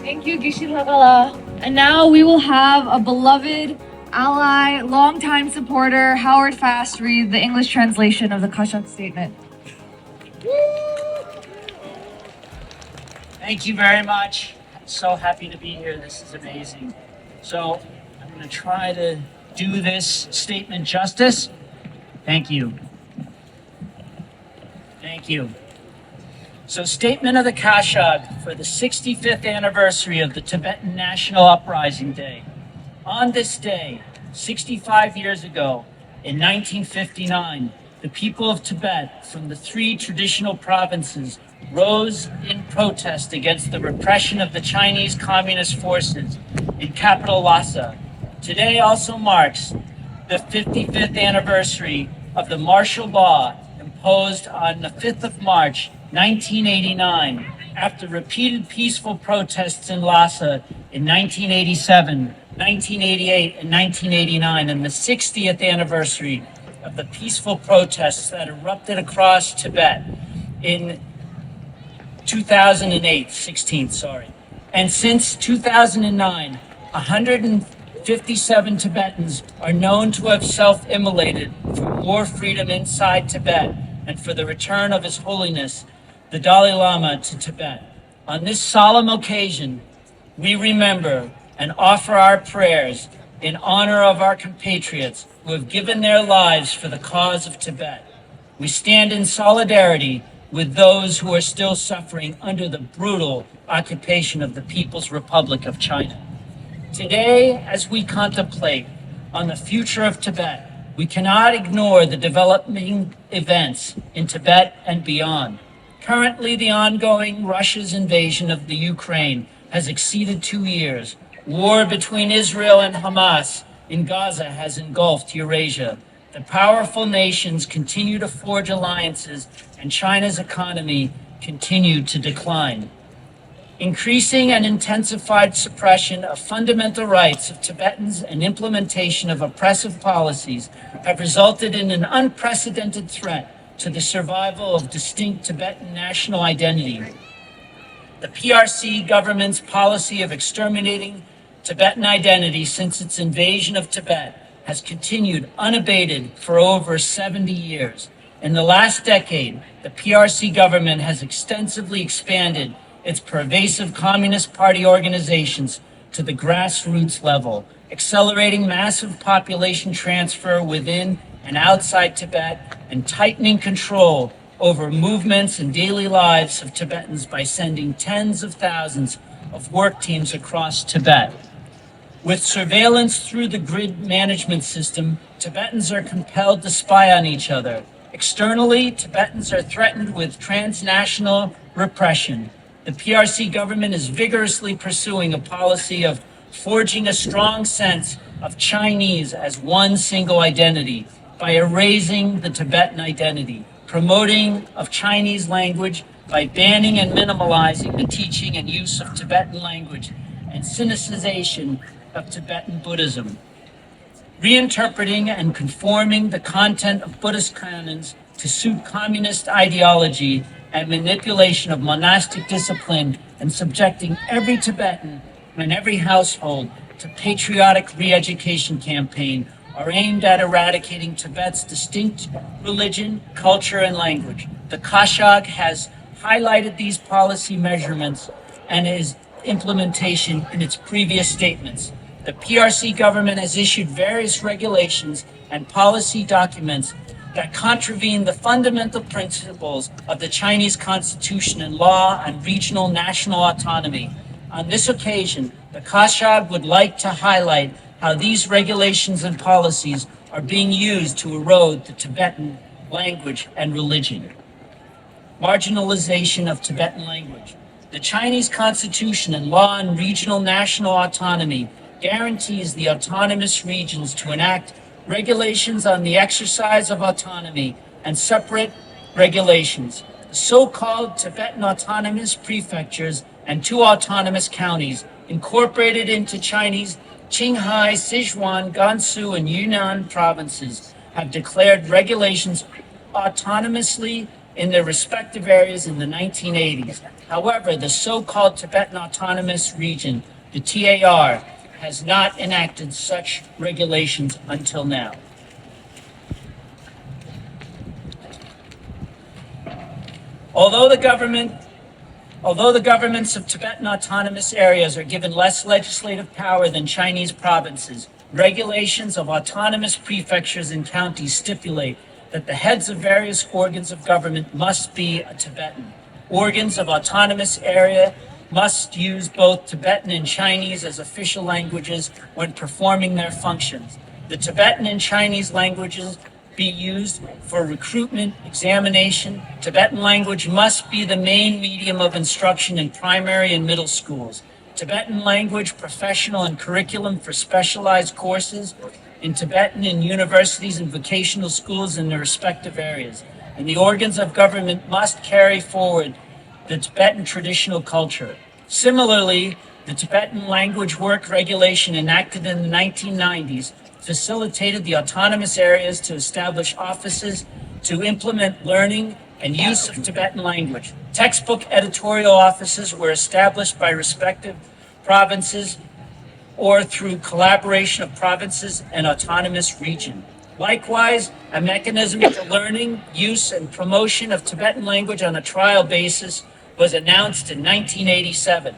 Thank you, Gishi-Lagala. And now we will have a beloved ally, longtime supporter, H.G.FASS, read the English translation of the Kashag statement. Thank you very much. I'm so happy to be here. This is amazing. So I'm going to try to do this statement justice. Thank you. Thank you. So, Statement of the Kashag for the 65th anniversary of the Tibetan National Uprising Day. On this day, 65 years ago, in 1959, the people of Tibet from the 3 traditional provinces rose in protest against the repression of the Chinese Communist forces in capital Lhasa. Today also marks the 55th anniversary of the martial law imposed on the 5th of March, 1989, after repeated peaceful protests in Lhasa in 1987, 1988, and 1989, and the 60th anniversary of the peaceful protests that erupted across Tibet in 16th. And since 2009, 157 Tibetans are known to have self-immolated for more freedom inside Tibet and for the return of His Holiness, the Dalai Lama, to Tibet. On this solemn occasion, we remember and offer our prayers in honor of our compatriots who have given their lives for the cause of Tibet. We stand in solidarity with those who are still suffering under the brutal occupation of the People's Republic of China. Today, as we contemplate on the future of Tibet, we cannot ignore the developing events in Tibet and beyond. Currently, the ongoing Russia's invasion of the Ukraine has exceeded 2 years. War between Israel and Hamas in Gaza has engulfed Eurasia. The powerful nations continue to forge alliances, and China's economy continued to decline. Increasing and intensified suppression of fundamental rights of Tibetans and implementation of oppressive policies have resulted in an unprecedented threat to the survival of distinct Tibetan national identity. The PRC government's policy of exterminating Tibetan identity since its invasion of Tibet has continued unabated for over 70 years. In the last decade, the PRC government has extensively expanded its pervasive Communist Party organizations to the grassroots level, accelerating massive population transfer within and outside Tibet, and tightening control over movements and daily lives of Tibetans by sending tens of thousands of work teams across Tibet. With surveillance through the grid management system, Tibetans are compelled to spy on each other. Externally, Tibetans are threatened with transnational repression. The PRC government is vigorously pursuing a policy of forging a strong sense of Chinese as one single identity by erasing the Tibetan identity, promoting of Chinese language by banning and minimalizing the teaching and use of Tibetan language, and Sinicization of Tibetan Buddhism, reinterpreting and conforming the content of Buddhist canons to suit communist ideology and manipulation of monastic discipline, and subjecting every Tibetan and every household to patriotic re-education campaign are aimed at eradicating Tibet's distinct religion, culture, and language. The Kashag has highlighted these policy measurements and its implementation in its previous statements. the PRC government has issued various regulations and policy documents that contravene the fundamental principles of the Chinese Constitution and law on regional national autonomy. On this occasion, the Kashag would like to highlight how these regulations and policies are being used to erode the Tibetan language and religion. Marginalization of Tibetan language. The Chinese Constitution and law on regional national autonomy guarantees the autonomous regions to enact regulations on the exercise of autonomy and separate regulations. The so-called Tibetan autonomous prefectures and 2 autonomous counties incorporated into Chinese Qinghai, Sichuan, Gansu, and Yunnan provinces have declared regulations autonomously in their respective areas in the 1980s. However, the so-called Tibetan Autonomous Region, the TAR, has not enacted such regulations until now. Although the governments of Tibetan autonomous areas are given less legislative power than Chinese provinces, regulations of autonomous prefectures and counties stipulate that the heads of various organs of government must be a Tibetan. Organs of autonomous area must use both Tibetan and Chinese as official languages when performing their functions. The Tibetan and Chinese languages be used for recruitment, examination. Tibetan language must be the main medium of instruction in primary and middle schools. Tibetan language, professional and curriculum for specialized courses in Tibetan in universities and vocational schools in their respective areas. And the organs of government must carry forward the Tibetan traditional culture. Similarly, the Tibetan language work regulation enacted in the 1990s facilitated the autonomous areas to establish offices to implement learning and use of Tibetan language. Textbook editorial offices were established by respective provinces or through collaboration of provinces and autonomous region. Likewise, a mechanism for learning, use, and promotion of Tibetan language on a trial basis was announced in 1987.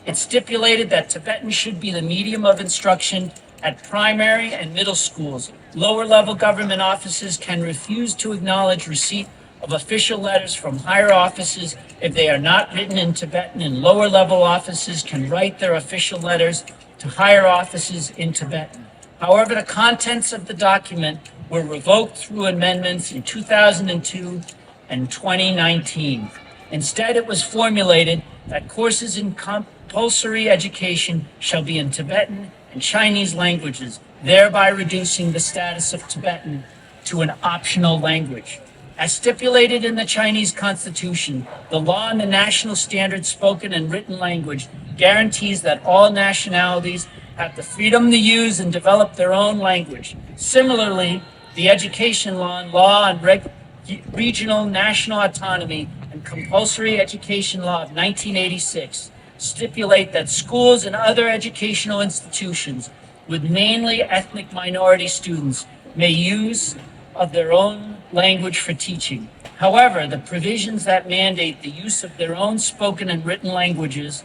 It stipulated that Tibetan should be the medium of instruction at primary and middle schools. Lower-level government offices can refuse to acknowledge receipt of official letters from higher offices if they are not written in Tibetan, and lower-level offices can write their official letters to higher offices in Tibetan. However, the contents of the document were revoked through amendments in 2002 and 2019. Instead, it was formulated that courses in compulsory education shall be in Tibetan and Chinese languages, thereby reducing the status of Tibetan to an optional language. As stipulated in the Chinese Constitution, the law on the national standard spoken and written language guarantees that all nationalities have the freedom to use and develop their own language. Similarly, the education law and law on regional national autonomy and compulsory education law of 1986 stipulate that schools and other educational institutions with mainly ethnic minority students may use of their own language for teaching. However, the provisions that mandate the use of their own spoken and written languages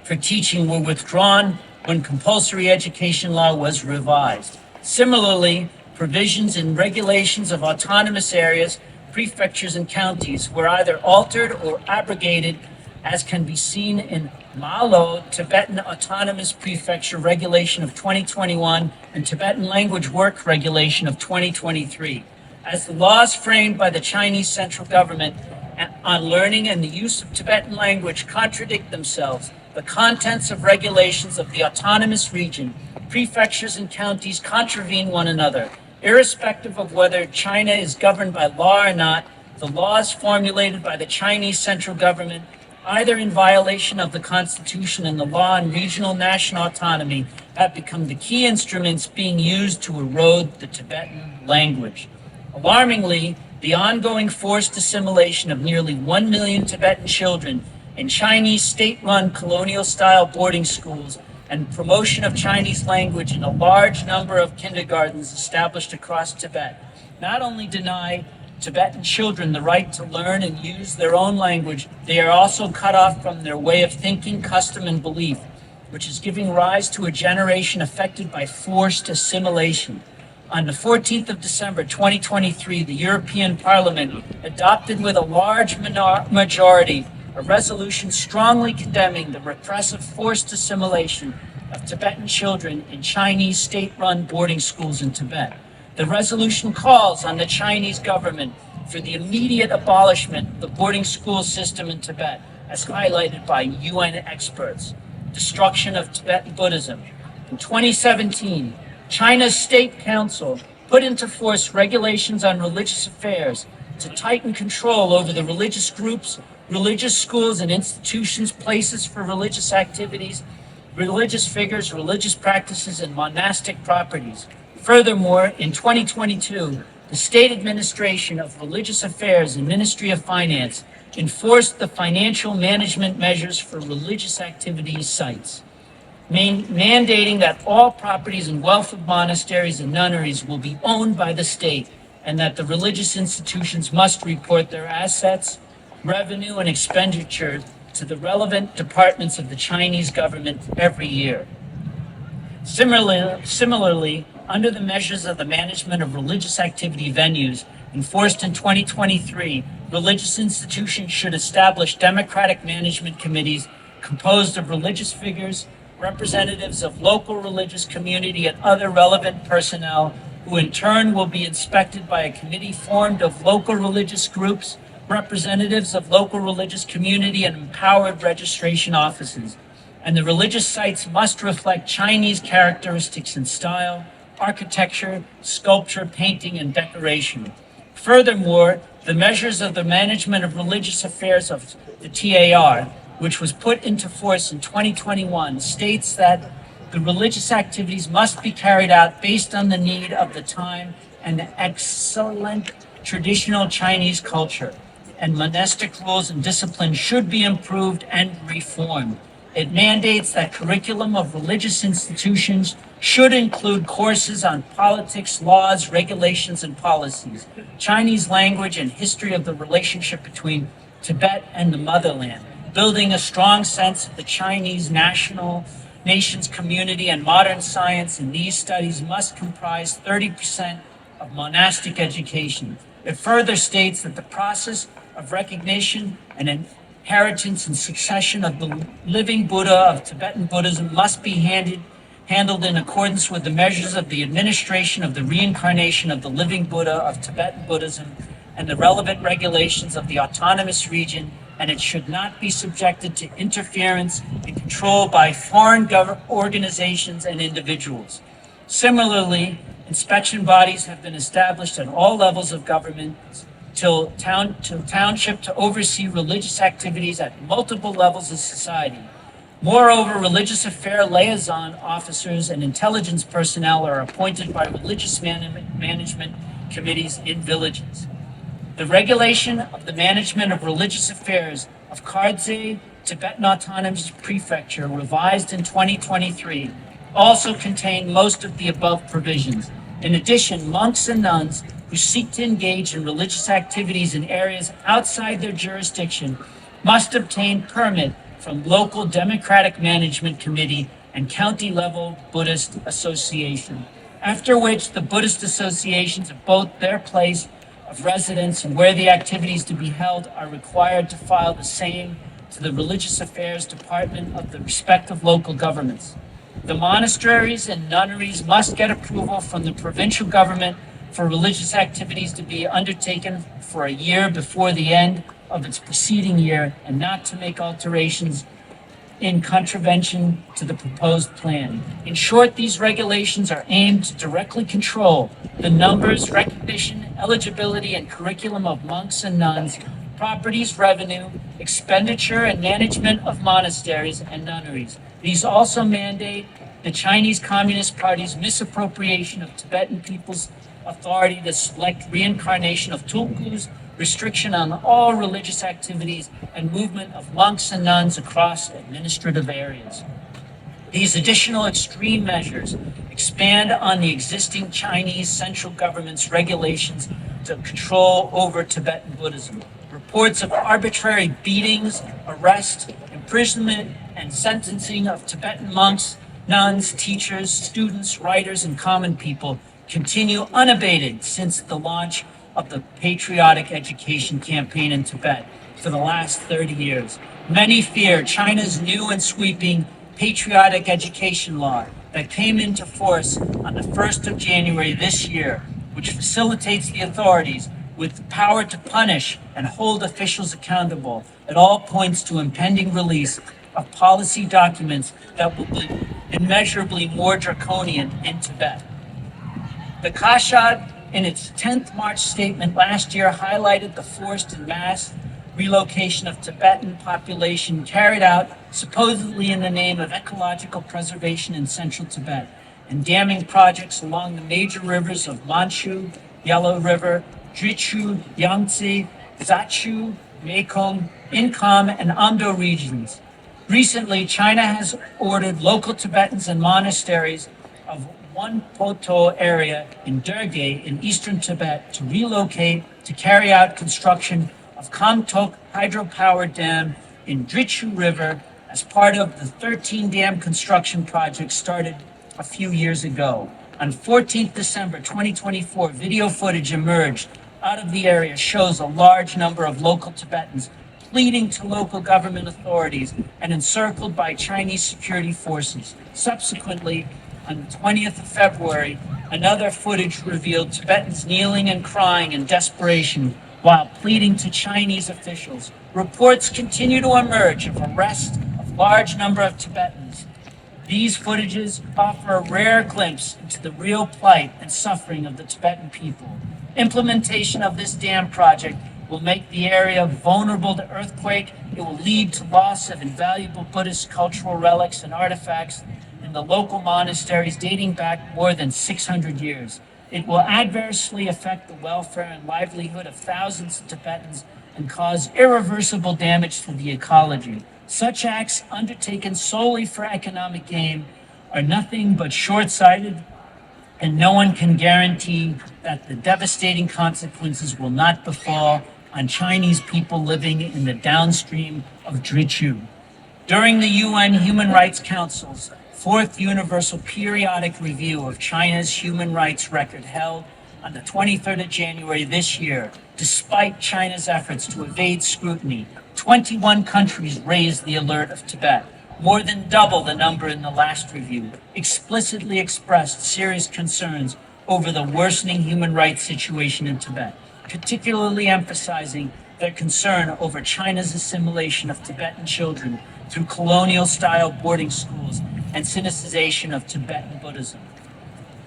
for teaching were withdrawn when compulsory education law was revised. Similarly, provisions in regulations of autonomous areas, prefectures, and counties were either altered or abrogated, as can be seen in Malo, Tibetan Autonomous Prefecture Regulation of 2021 and Tibetan Language Work Regulation of 2023. As the laws framed by the Chinese central government on learning and the use of Tibetan language contradict themselves, the contents of regulations of the autonomous region, prefectures, and counties contravene one another. Irrespective of whether China is governed by law or not, the laws formulated by the Chinese central government, either in violation of the Constitution and the law on regional national autonomy, have become the key instruments being used to erode the Tibetan language. Alarmingly, the ongoing forced assimilation of nearly 1 million Tibetan children in Chinese state-run colonial-style boarding schools and promotion of Chinese language in a large number of kindergartens established across Tibet not only deny Tibetan children the right to learn and use their own language, they are also cut off from their way of thinking, custom, and belief. which is giving rise to a generation affected by forced assimilation. On the 14th of December 2023, the European Parliament adopted with a large majority a resolution strongly condemning the repressive forced assimilation of Tibetan children in Chinese state-run boarding schools in Tibet. The resolution calls on the Chinese government for the immediate abolishment of the boarding school system in Tibet, as highlighted by UN experts. Destruction of Tibetan Buddhism. In 2017, China's State Council put into force regulations on religious affairs to tighten control over the religious groups, religious schools and institutions, places for religious activities, religious figures, religious practices, and monastic properties. Furthermore, in 2022, the State Administration of Religious Affairs and Ministry of Finance enforced the financial management measures for religious activities sites, mandating that all properties and wealth of monasteries and nunneries will be owned by the state, and that the religious institutions must report their assets, revenue, and expenditure to the relevant departments of the Chinese government every year. Similarly, under the measures of the management of religious activity venues enforced in 2023, religious institutions should establish democratic management committees composed of religious figures, representatives of local religious community, and other relevant personnel, who in turn will be inspected by a committee formed of local religious groups, representatives of local religious community, and empowered registration offices. And the religious sites must reflect Chinese characteristics in style, architecture, sculpture, painting, and decoration. Furthermore, the measures of the management of religious affairs of the TAR, which was put into force in 2021, states that the religious activities must be carried out based on the need of the time and the excellent traditional Chinese culture, and monastic rules and discipline should be improved and reformed. It mandates that curriculum of religious institutions should include courses on politics, laws, regulations, and policies, Chinese language, and history of the relationship between Tibet and the motherland, building a strong sense of the Chinese nation's community and modern science, and these studies must comprise 30% of monastic education. It further states that the process of recognition and inheritance and succession of the living Buddha of Tibetan Buddhism must be handled in accordance with the measures of the administration of the reincarnation of the living Buddha of Tibetan Buddhism and the relevant regulations of the autonomous region, and it should not be subjected to interference and control by foreign organizations and individuals. Similarly, inspection bodies have been established at all levels of government to township to oversee religious activities at multiple levels of society. Moreover, religious affair liaison officers and intelligence personnel are appointed by religious management committees in villages. The regulation of the management of religious affairs of Kardze, Tibetan Autonomous Prefecture, revised in 2023, also contain most of the above provisions. In addition, monks and nuns who seek to engage in religious activities in areas outside their jurisdiction must obtain permit from local democratic management committee and county-level Buddhist association, after which the Buddhist associations of both their place of residence and where the activities to be held are required to file the same to the Religious Affairs Department of the respective local governments. The monasteries and nunneries must get approval from the provincial government for religious activities to be undertaken for a year before the end of its preceding year, and not to make alterations in contravention to the proposed plan. In short, these regulations are aimed to directly control the numbers, recognition, eligibility, and curriculum of monks and nuns, properties, revenue, expenditure, and management of monasteries and nunneries. These also mandate the Chinese Communist Party's misappropriation of Tibetan people's authority to select reincarnation of tulkus, restriction on all religious activities, and movement of monks and nuns across administrative areas. These additional extreme measures expand on the existing Chinese central government's regulations to control over Tibetan Buddhism. Reports of arbitrary beatings, arrest, imprisonment and sentencing of Tibetan monks, nuns, teachers, students, writers, and common people continue unabated since the launch of the patriotic education campaign in Tibet for the last 30 years. Many fear China's new and sweeping patriotic education law that came into force on the 1st of January this year, which facilitates the authorities with the power to punish and hold officials accountable at all points to impending release of policy documents that will be immeasurably more draconian in Tibet. The Kashag, in its 10th March statement last year, highlighted the forced and mass relocation of Tibetan population carried out supposedly in the name of ecological preservation in central Tibet, and damming projects along the major rivers of Manshu, Yellow River, Drichu, Yangtze, Zachu, Mekong, Inkom, and Amdo regions. Recently, China has ordered local Tibetans and monasteries of One Poto area in Derge in eastern Tibet to relocate to carry out construction of Kamtok hydropower dam in Drichu River as part of the 13 dam construction project started a few years ago. On 14th December 2024, video footage emerged out of the area shows a large number of local Tibetans pleading to local government authorities and encircled by Chinese security forces. Subsequently, on the 20th of February, another footage revealed Tibetans kneeling and crying in desperation while pleading to Chinese officials. Reports continue to emerge of arrest of large number of Tibetans. These footages offer a rare glimpse into the real plight and suffering of the Tibetan people. Implementation of this dam project will make the area vulnerable to earthquake. It will lead to loss of invaluable Buddhist cultural relics and artifacts in the local monasteries dating back more than 600 years. It will adversely affect the welfare and livelihood of thousands of Tibetans and cause irreversible damage to the ecology. Such acts undertaken solely for economic gain are nothing but short-sighted, and no one can guarantee that the devastating consequences will not befall on Chinese people living in the downstream of Drichu. During the UN Human Rights Council's Fourth Universal Periodic Review of China's human rights record held on the 23rd of January this year, despite China's efforts to evade scrutiny, 21 countries raised the alert of Tibet, more than double the number in the last review, explicitly expressed serious concerns over the worsening human rights situation in Tibet, particularly emphasizing their concern over China's assimilation of Tibetan children through colonial-style boarding schools and Sinicization of Tibetan Buddhism.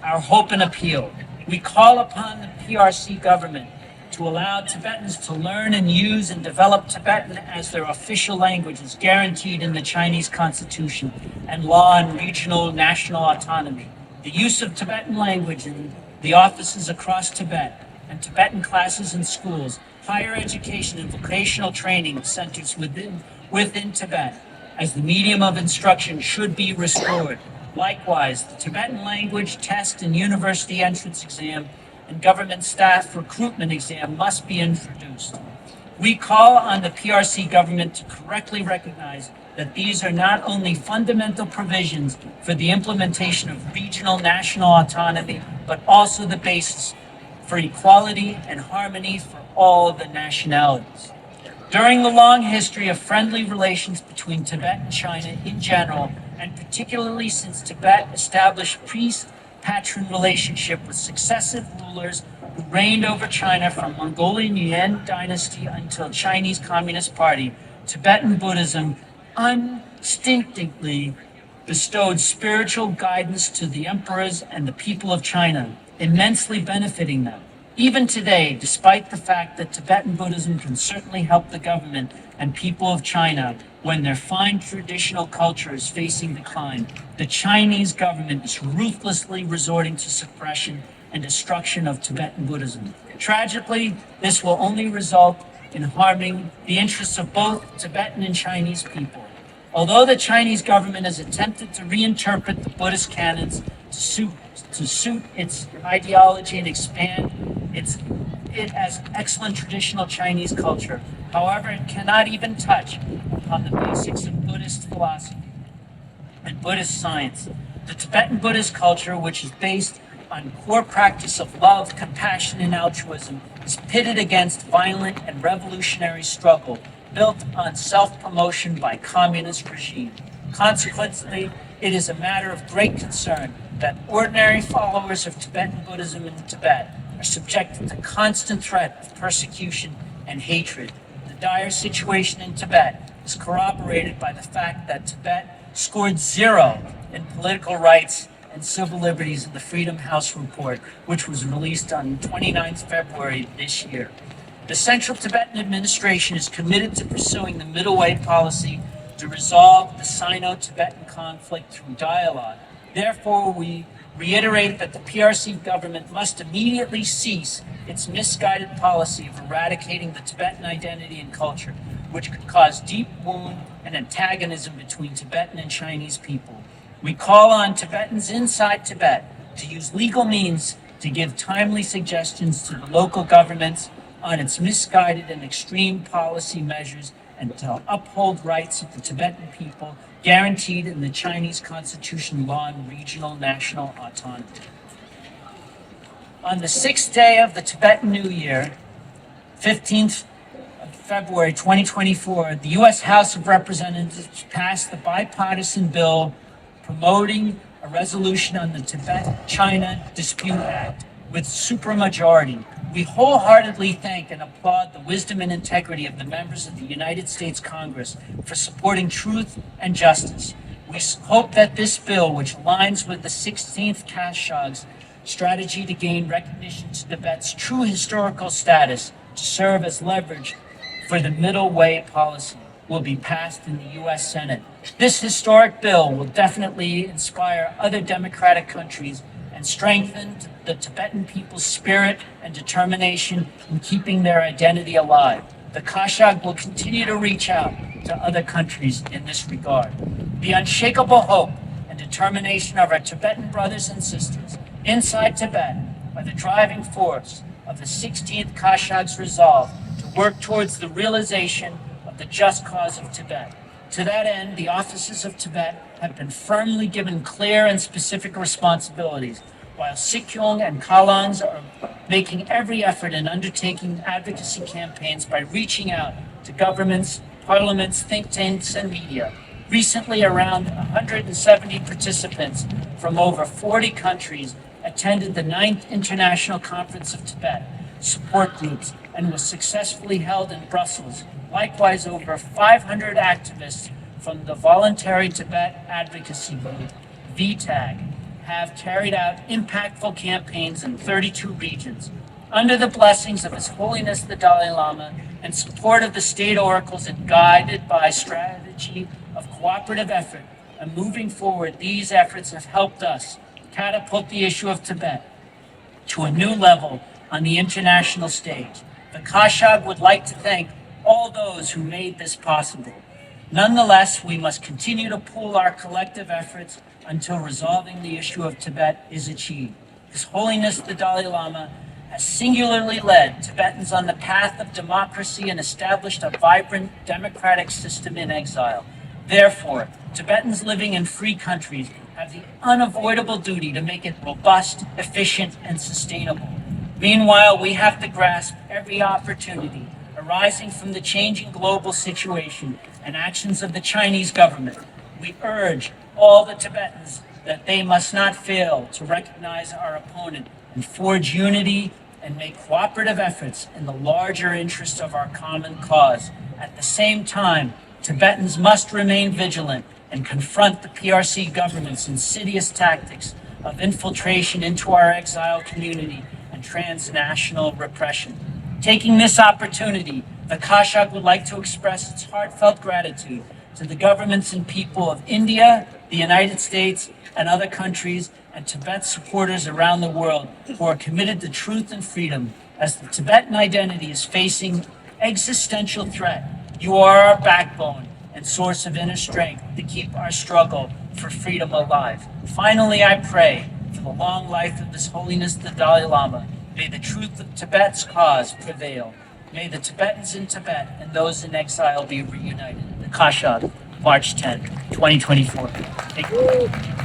Our hope and appeal: we call upon the PRC government to allow Tibetans to learn and use and develop Tibetan as their official language is guaranteed in the Chinese Constitution and law on regional national autonomy. The use of Tibetan language in the offices across Tibet and Tibetan classes in schools, higher education and vocational training centers within Tibet as the medium of instruction should be restored. Likewise, the Tibetan language test and university entrance exam and government staff recruitment exam must be introduced. We call on the PRC government to correctly recognize that these are not only fundamental provisions for the implementation of regional national autonomy, but also the basis for equality and harmony for all the nationalities. During the long history of friendly relations between Tibet and China in general, and particularly since Tibet established priest-patron relationship with successive rulers who reigned over China from Mongolian Yuan dynasty until Chinese Communist Party, Tibetan Buddhism unstintingly bestowed spiritual guidance to the emperors and the people of China, immensely benefiting them. Even today, despite the fact that Tibetan Buddhism can certainly help the government and people of China when their fine traditional culture is facing decline, the Chinese government is ruthlessly resorting to suppression and destruction of Tibetan Buddhism. Tragically, this will only result in harming the interests of both Tibetan and Chinese people. Although the Chinese government has attempted to reinterpret the Buddhist canons to suit its ideology and expand it as excellent traditional Chinese culture, However, it cannot even touch upon the basics of Buddhist philosophy and Buddhist science. The Tibetan Buddhist culture, which is based on core practice of love, compassion, and altruism, is pitted against violent and revolutionary struggle built on self-promotion by communist regime. Consequently, it is a matter of great concern that ordinary followers of Tibetan Buddhism in Tibet are subjected to constant threat of persecution and hatred. The dire situation in Tibet is corroborated by the fact that Tibet scored 0 in political rights and civil liberties in the Freedom House report, which was released on 29th February this year. The Central Tibetan Administration is committed to pursuing the middle way policy to resolve the Sino-Tibetan conflict through dialogue. Therefore, we reiterate that the PRC government must immediately cease its misguided policy of eradicating the Tibetan identity and culture, which could cause deep wound and antagonism between Tibetan and Chinese people. We call on Tibetans inside Tibet to use legal means to give timely suggestions to the local governments on its misguided and extreme policy measures and to uphold rights of the Tibetan people guaranteed in the Chinese Constitution law and regional national autonomy. On the 6th day of the Tibetan New Year, 15th of February 2024, the U.S. House of Representatives passed the bipartisan bill promoting a resolution on the Tibet-China Dispute Act with supermajority. We wholeheartedly thank and applaud the wisdom and integrity of the members of the United States Congress for supporting truth and justice. We hope that this bill, which aligns with the 16th Kashag's strategy to gain recognition to Tibet's true historical status to serve as leverage for the middle way policy, will be passed in the U.S. Senate. This historic bill will definitely inspire other democratic countries and strengthen the Tibetan people's spirit and determination in keeping their identity alive. The Kashag will continue to reach out to other countries in this regard. The unshakable hope and determination of our Tibetan brothers and sisters inside Tibet are the driving force of the 16th Kashag's resolve to work towards the realization of the just cause of Tibet. To that end, the offices of Tibet have been firmly given clear and specific responsibilities, while Sikyong and Kalangs are making every effort in undertaking advocacy campaigns by reaching out to governments, parliaments, think tanks, and media. Recently, around 170 participants from over 40 countries attended the 9th International Conference of Tibet support groups and was successfully held in Brussels. Likewise, over 500 activists from the Voluntary Tibet Advocacy Group, VTAG, have carried out impactful campaigns in 32 regions. Under the blessings of His Holiness the Dalai Lama and support of the state oracles and guided by strategy of cooperative effort and moving forward, these efforts have helped us catapult the issue of Tibet to a new level on the international stage. The Kashag would like to thank all those who made this possible. Nonetheless, we must continue to pool our collective efforts until resolving the issue of Tibet is achieved. His Holiness the Dalai Lama has singularly led Tibetans on the path of democracy and established a vibrant democratic system in exile. Therefore, Tibetans living in free countries have the unavoidable duty to make it robust, efficient, and sustainable. Meanwhile, we have to grasp every opportunity arising from the changing global situation and actions of the Chinese government. We urge all the Tibetans that they must not fail to recognize our opponent and forge unity and make cooperative efforts in the larger interest of our common cause. At the same time, Tibetans must remain vigilant and confront the PRC government's insidious tactics of infiltration into our exile community and transnational repression. Taking this opportunity, the Kashag would like to express its heartfelt gratitude to the governments and people of India, the United States, and other countries, and Tibet supporters around the world who are committed to truth and freedom as the Tibetan identity is facing existential threat. You are our backbone and source of inner strength to keep our struggle for freedom alive. Finally, I pray for the long life of His Holiness the Dalai Lama. May the truth of Tibet's cause prevail. May the Tibetans in Tibet and those in exile be reunited. The Kashag, March 10, 2024. Thank you.